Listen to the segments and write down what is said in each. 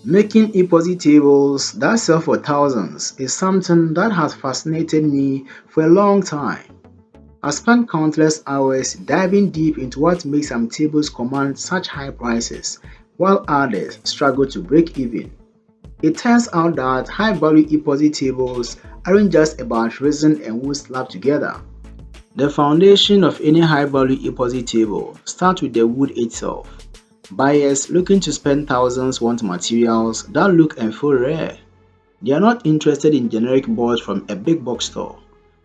Making epoxy tables that sell for thousands is something that has fascinated me for a long time. I spent countless hours diving deep into what makes some tables command such high prices, while others struggle to break even. It turns out that high value epoxy tables aren't just about resin and wood slapped together. The foundation of any high value epoxy table starts with the wood itself. Buyers looking to spend thousands want materials that look and feel rare. They are not interested in generic boards from a big box store.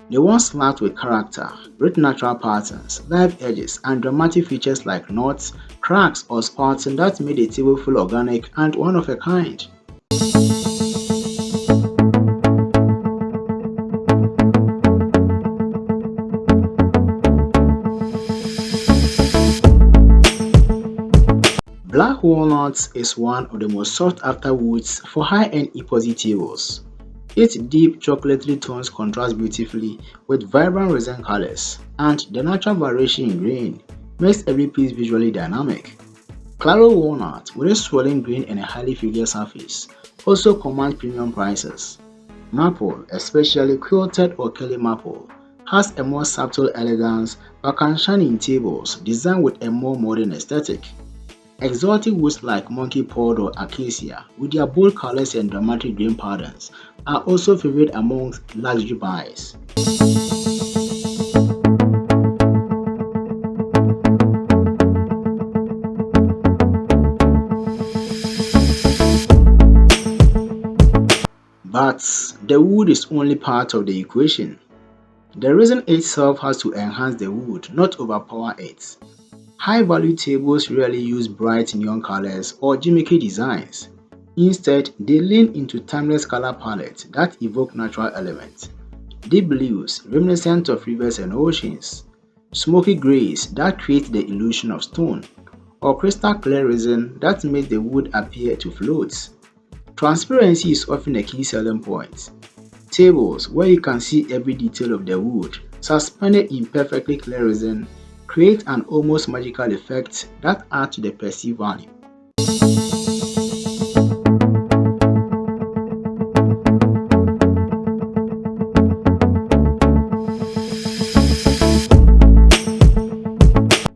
They want slabs with character, with natural patterns, live edges, and dramatic features like knots, cracks, or spots that made the table feel organic and one of a kind. Black walnut is one of the most sought after woods for high-end epoxy tables. Its deep chocolatey tones contrast beautifully with vibrant resin colors, and the natural variation in grain makes every piece visually dynamic. Claro walnut, with a swirling grain and a highly figured surface, also commands premium prices. Maple, especially quilted or curly maple, has a more subtle elegance but can shine in tables designed with a more modern aesthetic. Exotic woods like monkey pod or acacia, with their bold colors and dramatic grain patterns, are also favored amongst luxury buyers. But the wood is only part of the equation. The resin itself has to enhance the wood, not overpower it. High-value tables rarely use bright neon colors or gimmicky designs. Instead, they lean into timeless color palettes that evoke natural elements. Deep blues, reminiscent of rivers and oceans. Smoky grays that create the illusion of stone. Or crystal clear resin that makes the wood appear to float. Transparency is often a key selling point. Tables where you can see every detail of the wood, suspended in perfectly clear resin, create an almost magical effect that adds to the perceived value.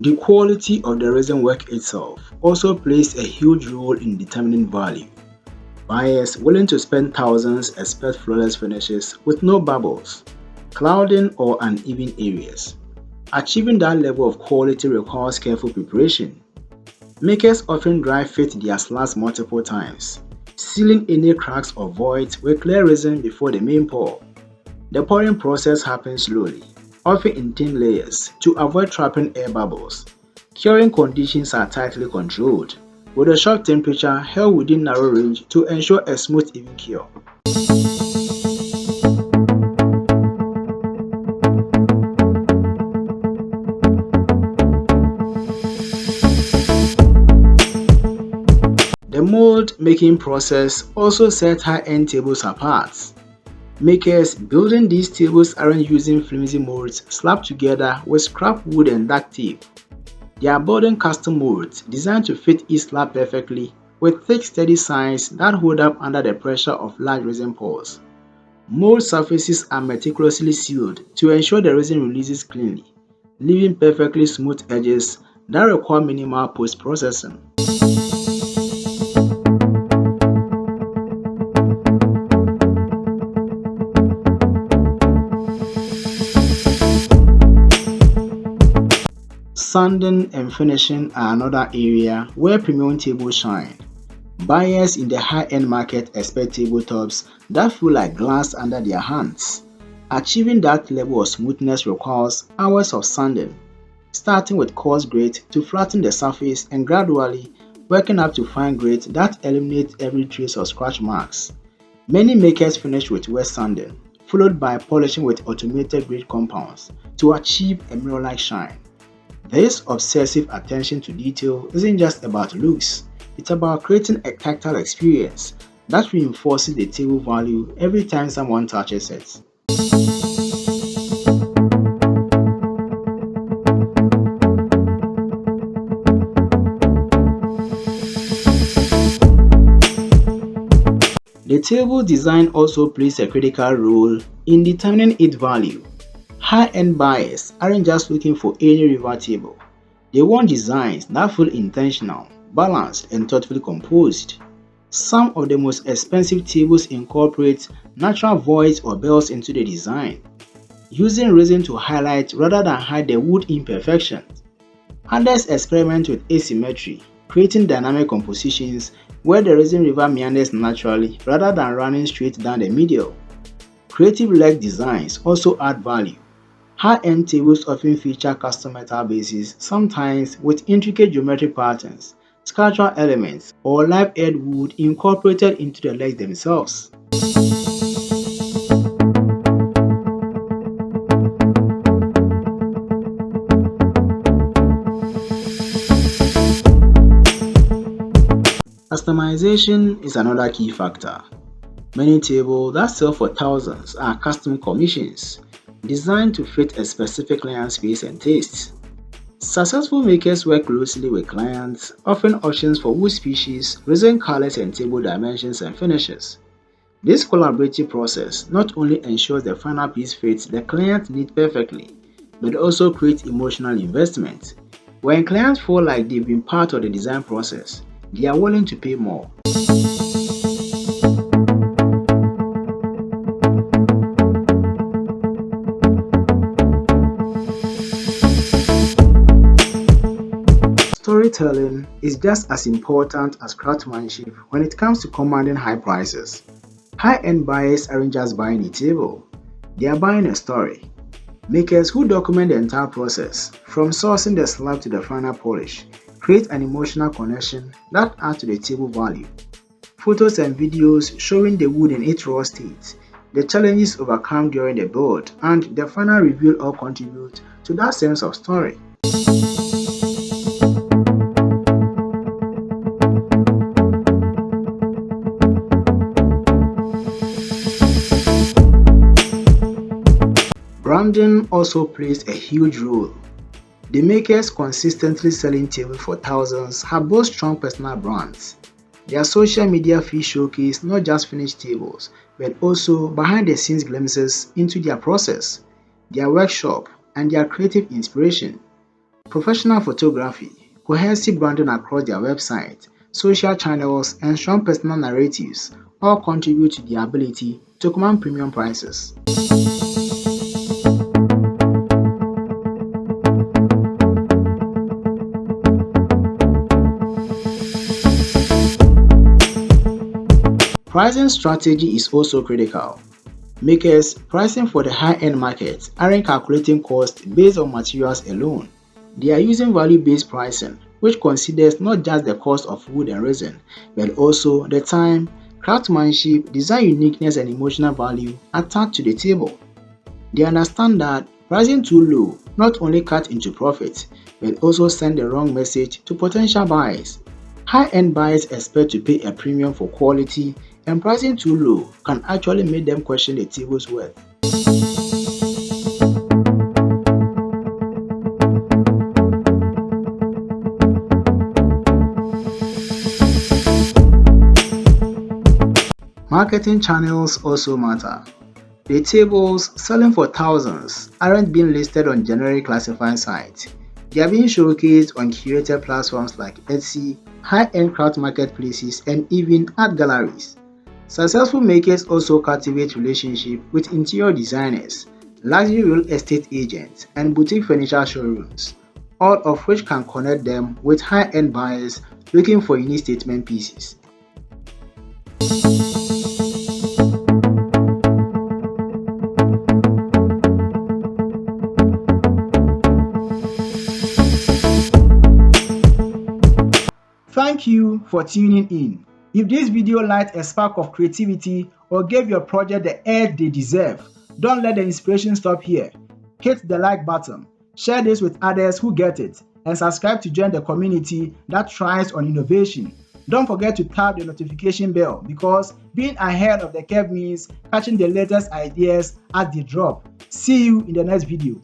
The quality of the resin work itself also plays a huge role in determining value. Buyers willing to spend thousands expect flawless finishes with no bubbles, clouding, or uneven areas. Achieving that level of quality requires careful preparation. Makers often dry fit their slabs multiple times, sealing any cracks or voids with clear resin before the main pour. The pouring process happens slowly, often in thin layers, to avoid trapping air bubbles. Curing conditions are tightly controlled, with a shop temperature held within narrow range to ensure a smooth even cure. The mold making process also sets high-end tables apart. Makers building these tables aren't using flimsy molds slapped together with scrap wood and duct tape. They are building custom molds designed to fit each slab perfectly with thick steady sides that hold up under the pressure of large resin pours. Mold surfaces are meticulously sealed to ensure the resin releases cleanly, leaving perfectly smooth edges that require minimal post-processing. Sanding and finishing are another area where premium tables shine. Buyers in the high-end market expect tabletops that feel like glass under their hands. Achieving that level of smoothness requires hours of sanding, starting with coarse grade to flatten the surface and gradually working up to fine grade that eliminates every trace of scratch marks. Many makers finish with wet sanding, followed by polishing with automated grade compounds to achieve a mirror-like shine. This obsessive attention to detail isn't just about looks, it's about creating a tactile experience that reinforces the table value every time someone touches it. The table design also plays a critical role in determining its value. High-end buyers aren't just looking for any river table. They want designs that feel intentional, balanced, and thoughtfully composed. Some of the most expensive tables incorporate natural voids or bells into the design, using resin to highlight rather than hide the wood imperfections. Others experiment with asymmetry, creating dynamic compositions where the resin river meanders naturally rather than running straight down the middle. Creative leg designs also add value. High-end tables often feature custom metal bases, sometimes with intricate geometric patterns, sculptural elements, or live-edged wood incorporated into the legs themselves. Customization is another key factor. Many tables that sell for thousands are custom commissions, designed to fit a specific client's space and tastes. Successful makers work closely with clients, offering options for wood species, resin colors, and table dimensions and finishes. This collaborative process not only ensures the final piece fits the client's need perfectly, but also creates emotional investment. When clients feel like they've been part of the design process, they are willing to pay more. Storytelling is just as important as craftsmanship when it comes to commanding high prices. High-end buyers aren't just buying a table, they are buying a story. Makers who document the entire process, from sourcing the slab to the final polish, create an emotional connection that adds to the table value. Photos and videos showing the wood in its raw state, the challenges overcome during the build, and the final reveal all contribute to that sense of story. Branding also plays a huge role. The makers consistently selling tables for thousands have both strong personal brands. Their social media feed showcase not just finished tables, but also behind-the-scenes glimpses into their process, their workshop, and their creative inspiration. Professional photography, cohesive branding across their website, social channels, and strong personal narratives all contribute to their ability to command premium prices. Pricing strategy is also critical. Makers pricing for the high-end market aren't calculating costs based on materials alone. They are using value-based pricing, which considers not just the cost of wood and resin, but also the time, craftsmanship, design uniqueness, and emotional value attached to the table. They understand that pricing too low not only cuts into profit, but also sends the wrong message to potential buyers. High-end buyers expect to pay a premium for quality, and pricing too low can actually make them question the table's worth. Marketing channels also matter. The tables selling for thousands aren't being listed on generic classified sites. They are being showcased on curated platforms like Etsy, high-end craft marketplaces, and even art galleries. Successful makers also cultivate relationships with interior designers, luxury real estate agents, and boutique furniture showrooms, all of which can connect them with high-end buyers looking for unique statement pieces. Thank you for tuning in. If this video lighted a spark of creativity or gave your project the edge they deserve, don't let the inspiration stop here. Hit the like button, share this with others who get it, and subscribe to join the community that thrives on innovation. Don't forget to tap the notification bell because being ahead of the curve means catching the latest ideas as they drop. See you in the next video.